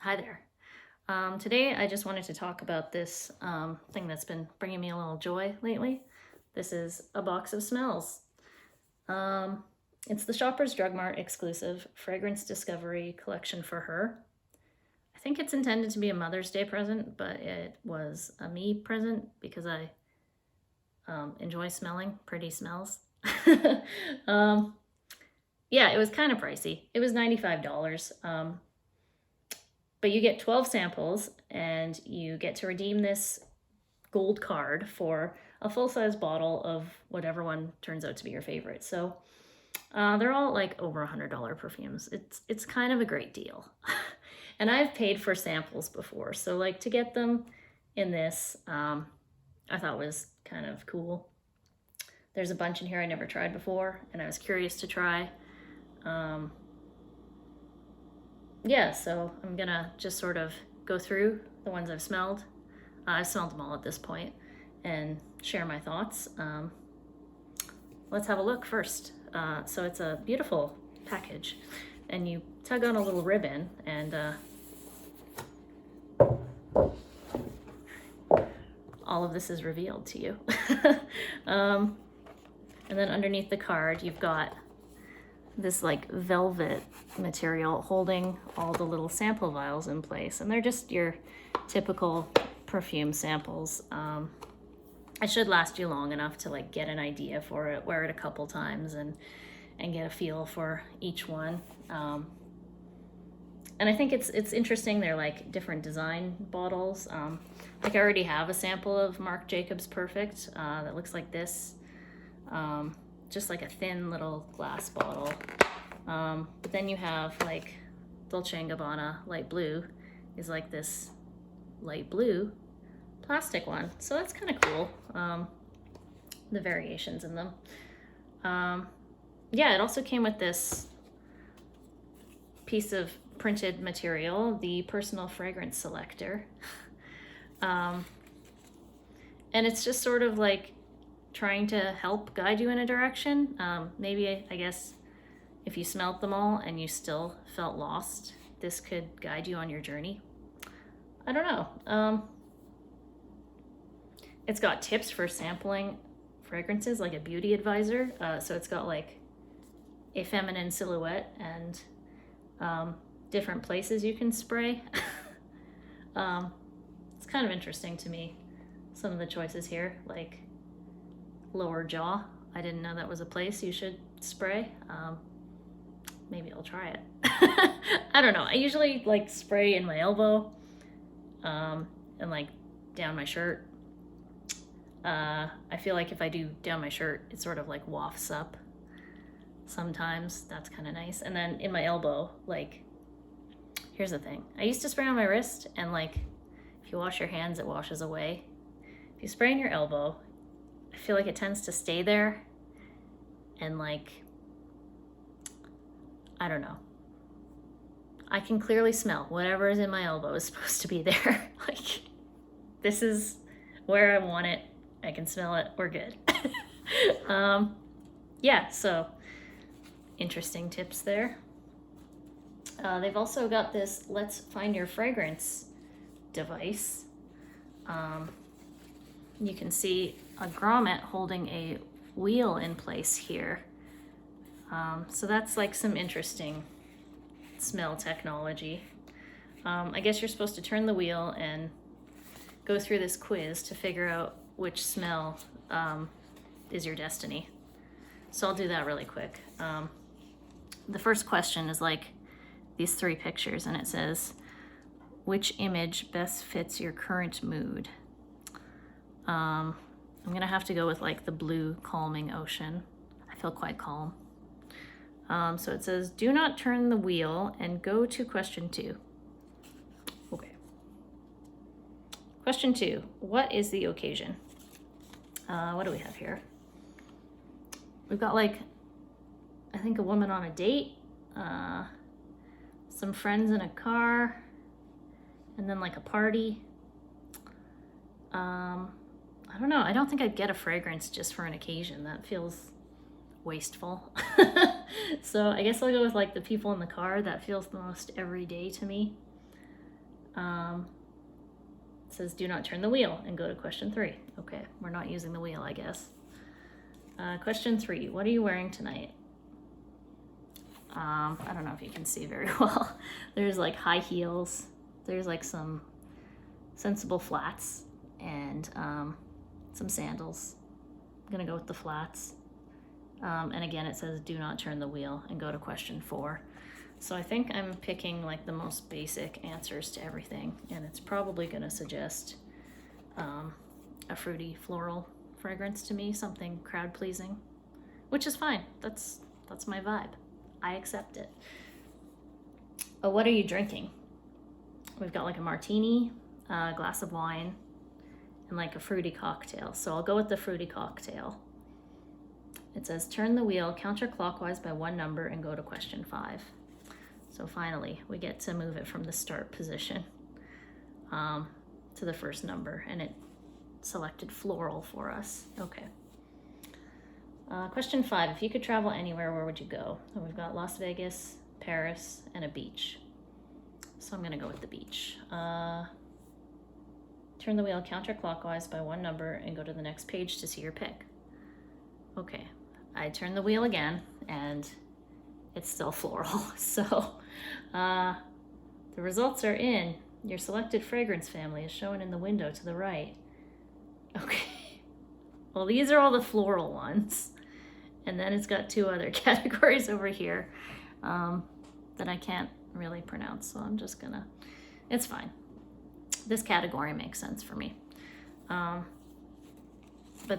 Hi there. Today I just wanted to talk about this thing that's been bringing me a little joy lately. This is a box of smells. Um, it's the Shoppers Drug Mart exclusive Fragrance Discovery collection for her. I think it's intended to be a Mother's Day present, but it was a me present because I enjoy smelling pretty smells. um, yeah, it was kind of pricey. It was $95. But you get 12 samples and you get to redeem this gold card for a full-size bottle of whatever one turns out to be your favorite. So they're all like over $100 perfumes. It's kind of a great deal. And I've paid for samples before, so like to get them in this, I thought was kind of cool. There's a bunch in here I never tried before, and I was curious to try. Yeah, so I'm gonna just sort of go through the ones I've smelled. I've smelled them all at this point and share my thoughts. Let's have a look first. So it's a beautiful package, and you tug on a little ribbon and all of this is revealed to you. And then underneath the card, you've got this like velvet material holding all the little sample vials in place, and they're just your typical perfume samples. It should last you long enough to like get an idea for it, wear it a couple times, and get a feel for each one. And I think it's interesting. They're like different design bottles. Like I already have a sample of Marc Jacobs Perfect that looks like this. Just like a thin little glass bottle. But then you have like Dolce & Gabbana Light Blue is like this light blue plastic one. So that's kind of cool, the variations in them. Yeah, it also came with this piece of printed material, the personal fragrance selector. And it's just sort of like trying to help guide you in a direction. Maybe, I guess, if you smelt them all and you still felt lost, this could guide you on your journey. I don't know. It's got tips for sampling fragrances, like a beauty advisor. So it's got like a feminine silhouette and different places you can spray. It's kind of interesting to me, some of the choices here, like lower jaw. I didn't know that was a place you should spray. Maybe I'll try it. I don't know. I usually like spray in my elbow and like down my shirt. I feel like if I do down my shirt, it sort of like wafts up sometimes. That's kind of nice. And then in my elbow, like, here's the thing. I used to spray on my wrist, and like if you wash your hands, it washes away. If you spray in your elbow, I feel like it tends to stay there, and like, I don't know. I can clearly smell whatever is in my elbow is supposed to be there. Like, this is where I want it. I can smell it. We're good. Yeah, so interesting tips there. They've also got this Let's Find Your Fragrance device. You can see a grommet holding a wheel in place here. So that's like some interesting smell technology. I guess you're supposed to turn the wheel and go through this quiz to figure out which smell is your destiny. So I'll do that really quick. The first question is like these 3 pictures, and it says, which image best fits your current mood? I'm gonna have to go with like the blue calming ocean. I feel quite calm. So it says, do not turn the wheel and go to question 2. Okay. Question 2, what is the occasion? What do we have here? We've got like, I think a woman on a date, some friends in a car, and then like a party. I don't know. I don't think I'd get a fragrance just for an occasion. That feels wasteful. So I guess I'll go with like the people in the car. That feels the most everyday to me. It says do not turn the wheel and go to question 3. Okay, we're not using the wheel, I guess. Question 3, what are you wearing tonight? I don't know if you can see very well. There's like high heels. There's like some sensible flats and some sandals. I'm gonna go with the flats. And again, it says do not turn the wheel and go to question 4. So I think I'm picking like the most basic answers to everything, and it's probably gonna suggest a fruity floral fragrance to me, something crowd pleasing, which is fine. That's my vibe. I accept it. Oh, what are you drinking? We've got like a martini, a glass of wine, and like a fruity cocktail. So I'll go with the fruity cocktail. It says turn the wheel counterclockwise by 1 number and go to question 5. So finally, we get to move it from the start position to the first number, and it selected floral for us. Okay. Question 5, if you could travel anywhere, where would you go? So we've got Las Vegas, Paris, and a beach. So I'm gonna go with the beach. Turn the wheel counterclockwise by 1 number and go to the next page to see your pick. Okay, I turn the wheel again and it's still floral. So the results are in. Your selected fragrance family is shown in the window to the right. Okay, well, these are all the floral ones. And then it's got 2 other categories over here that I can't really pronounce. So I'm just gonna, it's fine. This category makes sense for me. But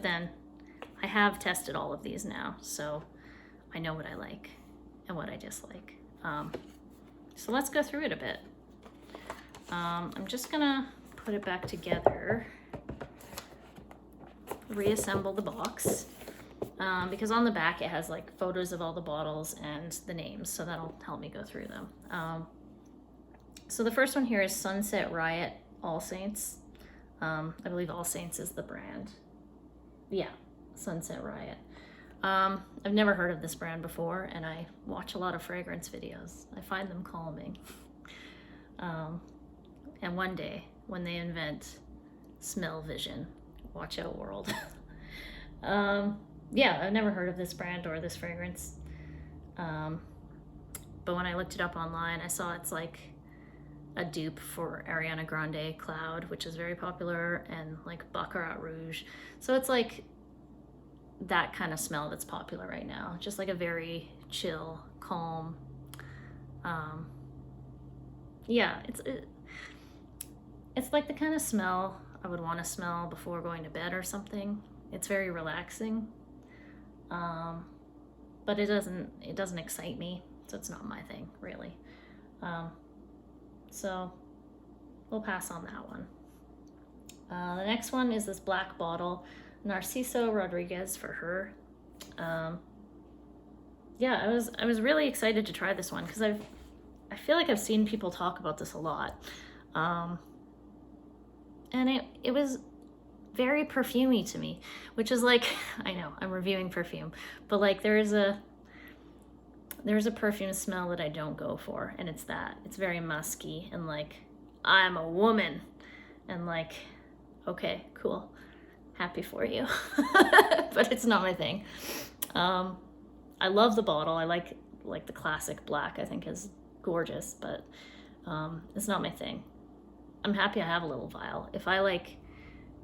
then I have tested all of these now, so I know what I like and what I dislike. So let's go through it a bit. I'm just gonna put it back together, reassemble the box, because on the back it has like photos of all the bottles and the names, so that'll help me go through them. So the first one here is Sunset Riot All Saints. I believe All Saints is the brand. Yeah, Sunset Riot. I've never heard of this brand before, and I watch a lot of fragrance videos. I find them calming. And one day, when they invent smell vision, watch out, world. Yeah, I've never heard of this brand or this fragrance. But when I looked it up online, I saw it's like a dupe for Ariana Grande Cloud, which is very popular, and like Baccarat Rouge. So it's like that kind of smell that's popular right now. Just like a very chill, calm, yeah, it's like the kind of smell I would want to smell before going to bed or something. It's very relaxing, but it doesn't excite me, so it's not my thing, really. So we'll pass on that one. The next one is this black bottle, Narciso Rodriguez for her. Yeah, I was really excited to try this one because I feel like I've seen people talk about this a lot. And it was very perfumey to me, which is like, I know I'm reviewing perfume, but like there's a perfume smell that I don't go for, and it's that. It's very musky and like, I'm a woman, and like, okay, cool, happy for you. But it's not my thing. I love the bottle. I like the classic black, I think is gorgeous, but it's not my thing. I'm happy I have a little vial. If I like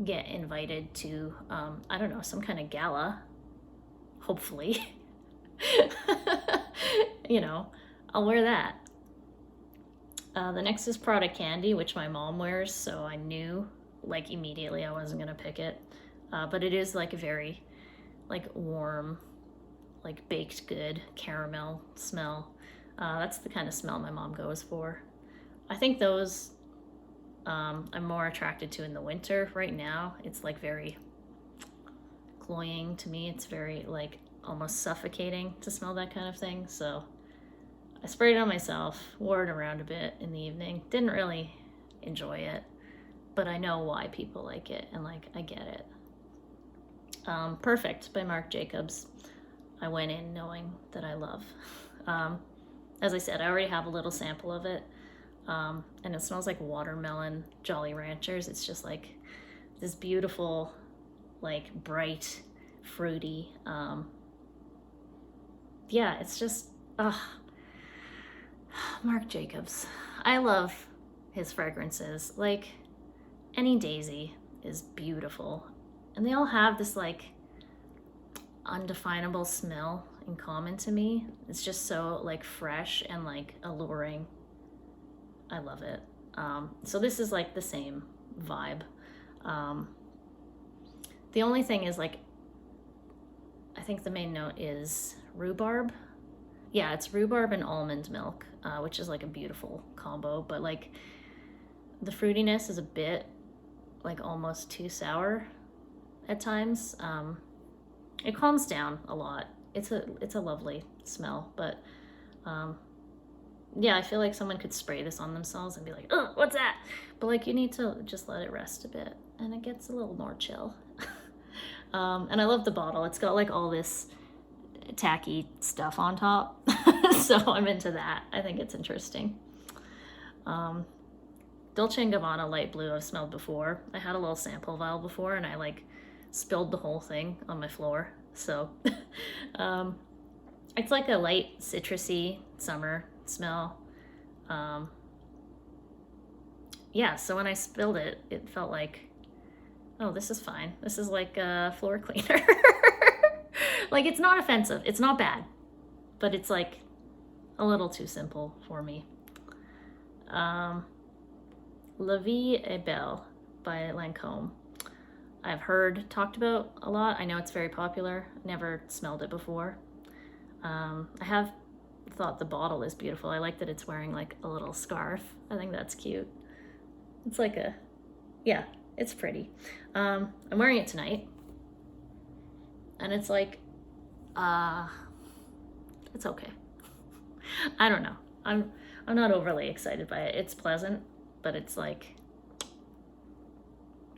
get invited to, I don't know, some kind of gala, hopefully, you know, I'll wear that. The next is Prada Candy, which my mom wears, so I knew like immediately I wasn't gonna pick it. But it is like a very like warm, like baked good caramel smell. That's the kind of smell my mom goes for. I think those I'm more attracted to in the winter. Right now, it's like very cloying to me. It's very like almost suffocating to smell that kind of thing. So I sprayed it on myself, wore it around a bit in the evening. Didn't really enjoy it, but I know why people like it, and like I get it. Perfect by Marc Jacobs. I went in knowing that I love. As I said, I already have a little sample of it. And it smells like watermelon Jolly Ranchers. It's just like this beautiful, like bright, fruity. Yeah, it's just, Marc Jacobs. I love his fragrances. Like, any daisy is beautiful. And they all have this like undefinable smell in common to me. It's just so like fresh and like alluring. I love it. So this is like the same vibe. The only thing is like, I think the main note is rhubarb. Yeah, it's rhubarb and almond milk, which is like a beautiful combo, but like the fruitiness is a bit like almost too sour at times. It calms down a lot. It's a lovely smell, but yeah, I feel like someone could spray this on themselves and be like, oh, what's that? But like you need to just let it rest a bit and it gets a little more chill. And I love the bottle. It's got like all this tacky stuff on top. So I'm into that. I think it's interesting. Dolce & Gabbana light blue I've smelled before. I had a little sample vial before and I like spilled the whole thing on my floor. So it's like a light citrusy summer smell. Yeah, so when I spilled it, it felt like, oh, this is fine. This is like a floor cleaner. Like, it's not offensive. It's not bad. But it's like a little too simple for me. La Vie est Belle by Lancôme. I've heard talked about a lot. I know it's very popular. Never smelled it before. I have thought the bottle is beautiful. I like that it's wearing like a little scarf. I think that's cute. It's like a, yeah, it's pretty. I'm wearing it tonight. And it's like, it's okay. I don't know. I'm not overly excited by it. It's pleasant, but it's like,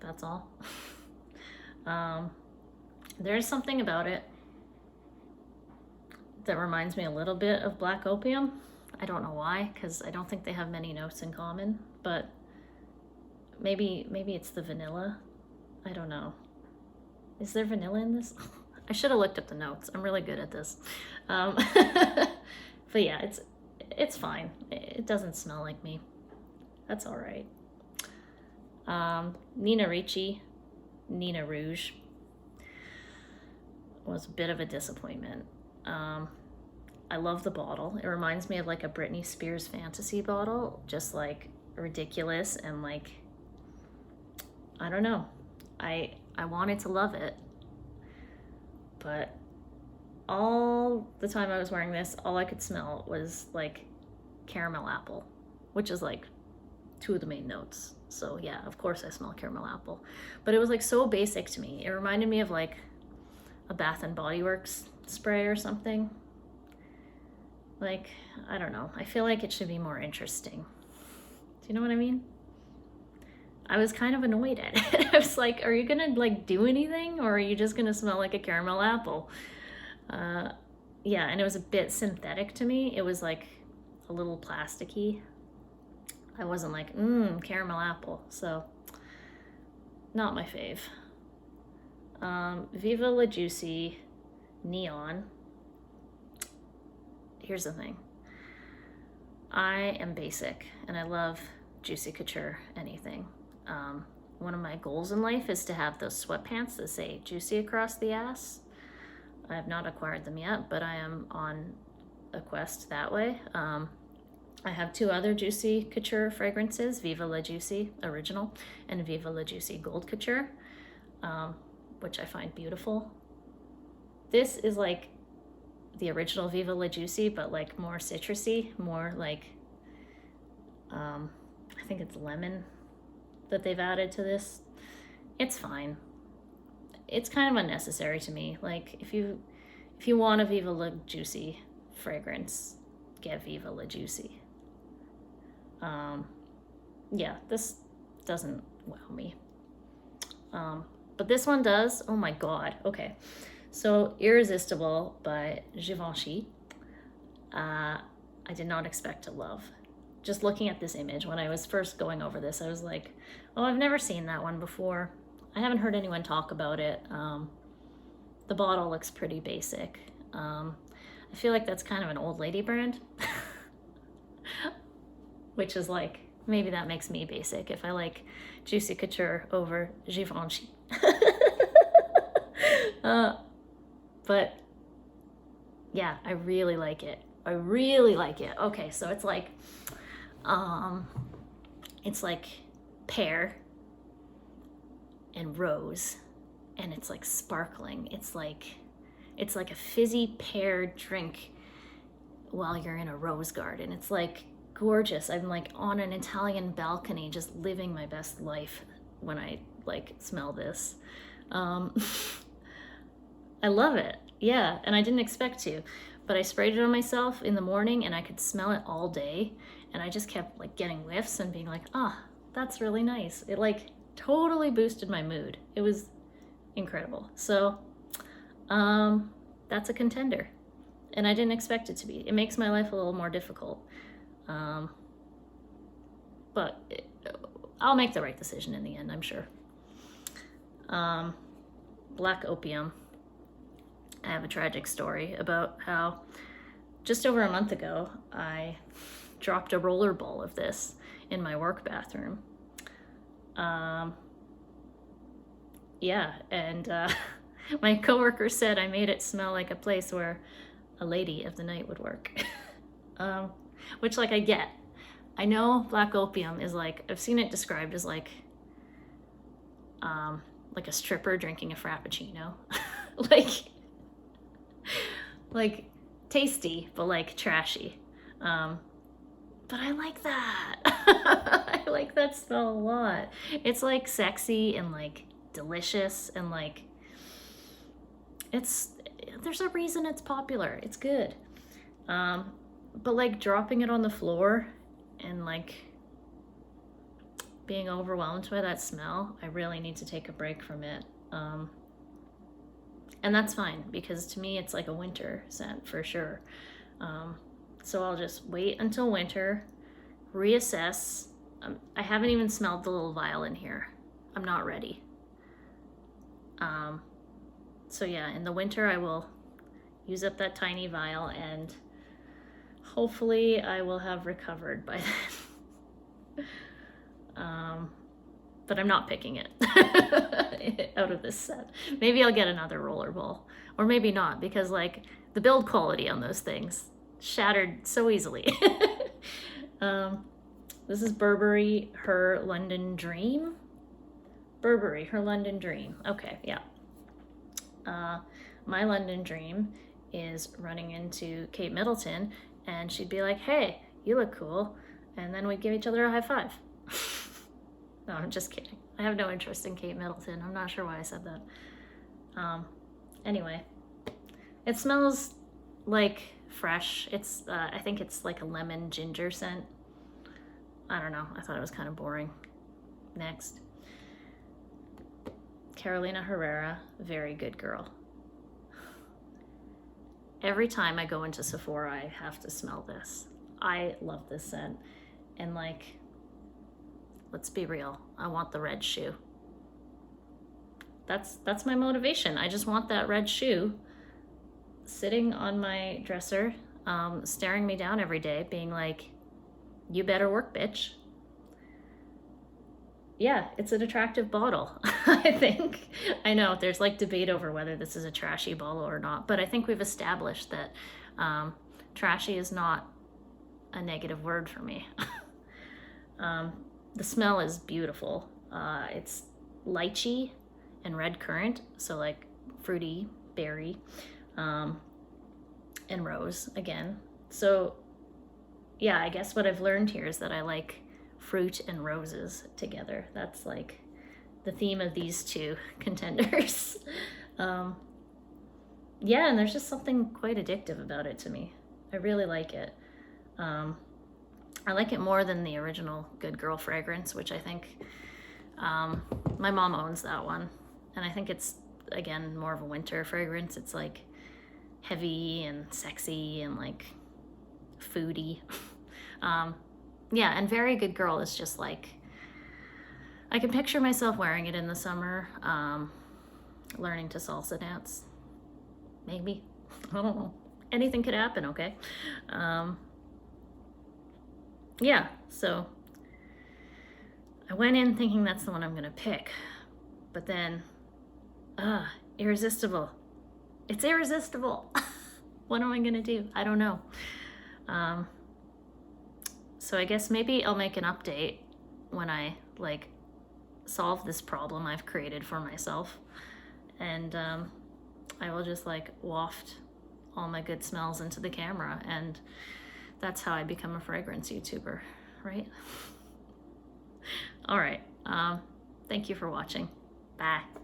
that's all. There's something about it that reminds me a little bit of Black Opium. I don't know why, because I don't think they have many notes in common, but maybe it's the vanilla. I don't know. Is there vanilla in this? I should have looked up the notes. I'm really good at this. But yeah, it's fine. It doesn't smell like me. That's all right. Nina Ricci, Nina Rouge was a bit of a disappointment. I love the bottle. It reminds me of like a Britney Spears fantasy bottle, just like ridiculous and like, I don't know. I wanted to love it, but all the time I was wearing this, all I could smell was like caramel apple, which is like two of the main notes. So yeah, of course I smell caramel apple, but it was like so basic to me. It reminded me of like a Bath and Body Works spray or something. Like, I don't know. I feel like it should be more interesting. Do you know what I mean? I was kind of annoyed at it. I was like, are you gonna like do anything, or are you just gonna smell like a caramel apple? Yeah, and it was a bit synthetic to me. It was like a little plasticky. I wasn't like, caramel apple. So, not my fave. Viva La Juicy Neon. Here's the thing. I am basic and I love Juicy Couture anything. One of my goals in life is to have those sweatpants that say Juicy across the ass. I have not acquired them yet, but I am on a quest that way. I have two other Juicy Couture fragrances, Viva La Juicy Original and Viva La Juicy Gold Couture, which I find beautiful. This is like the original Viva La Juicy, but like more citrusy, more like, I think it's lemon that they've added to this. It's fine. It's kind of unnecessary to me. Like if you want a Viva La Juicy fragrance, get Viva La Juicy. Yeah, this doesn't wow me. But this one does. Oh my god. Okay. So Irresistible by Givenchy. I did not expect to love just looking at this image, when I was first going over this, I was like, oh, I've never seen that one before. I haven't heard anyone talk about it. The bottle looks pretty basic. I feel like that's kind of an old lady brand, which is like, maybe that makes me basic if I like Juicy Couture over Givenchy. But yeah, I really like it. I really like it. Okay, so it's like pear and rose, and it's like sparkling. It's like a fizzy pear drink while you're in a rose garden. It's like gorgeous. I'm like on an Italian balcony just living my best life when I like smell this. I love it. Yeah, and I didn't expect to, but I sprayed it on myself in the morning and I could smell it all day, and I just kept like getting whiffs and being like, ah, that's really nice. It like totally boosted my mood. It was incredible. So that's a contender, and I didn't expect it to be. It makes my life a little more difficult, but I'll make the right decision in the end, I'm sure. Black opium. I have a tragic story about how just over a month ago I dropped a roller ball of this in my work bathroom. Yeah, and my coworker said I made it smell like a place where a lady of the night would work. Which, like, I get. I know black opium is like, I've seen it described as like a stripper drinking a frappuccino. like tasty, but like trashy. But I like that. I like that smell a lot. It's like sexy and like delicious, and like there's a reason it's popular. It's good. But like dropping it on the floor and like being overwhelmed by that smell, I really need to take a break from it. And that's fine, because to me it's like a winter scent for sure. So I'll just wait until winter, reassess. I haven't even smelled the little vial in here. I'm not ready. So yeah, in the winter I will use up that tiny vial, and hopefully I will have recovered by then. But I'm not picking it out of this set. Maybe I'll get another roller ball, or maybe not, because like the build quality on those things shattered so easily. This is Burberry Her London Dream. Burberry Her London Dream. Okay, yeah. My London Dream is running into Kate Middleton, and she'd be like, hey, you look cool. And then we'd give each other a high five. No, I'm just kidding. I have no interest in Kate Middleton. I'm not sure why I said that. Anyway, it smells like fresh. It's, I think it's like a lemon ginger scent. I don't know. I thought it was kind of boring. Next. Carolina Herrera, Very Good Girl. Every time I go into Sephora, I have to smell this. I love this scent. And like, let's be real, I want the red shoe. That's my motivation. I just want that red shoe sitting on my dresser, staring me down every day, being like, you better work, bitch. Yeah, it's an attractive bottle, I think. I know there's like debate over whether this is a trashy bottle or not, but I think we've established that trashy is not a negative word for me. The smell is beautiful. It's lychee and red currant, so like fruity, berry, and rose again. So yeah, I guess what I've learned here is that I like fruit and roses together. That's like the theme of these two contenders. Yeah, and there's just something quite addictive about it to me. I really like it. I like it more than the original Good Girl fragrance, which I think my mom owns that one. And I think it's, again, more of a winter fragrance. It's like heavy and sexy and like foody. yeah, and Very Good Girl is just like, I can picture myself wearing it in the summer, learning to salsa dance. Maybe. I don't know. Anything could happen, okay? Yeah, so I went in thinking that's the one I'm gonna pick, but then, irresistible. It's irresistible. What am I gonna do? I don't know. So I guess maybe I'll make an update when I like solve this problem I've created for myself, and I will just like waft all my good smells into the camera, and that's how I become a fragrance YouTuber, right? All right. Thank you for watching. Bye.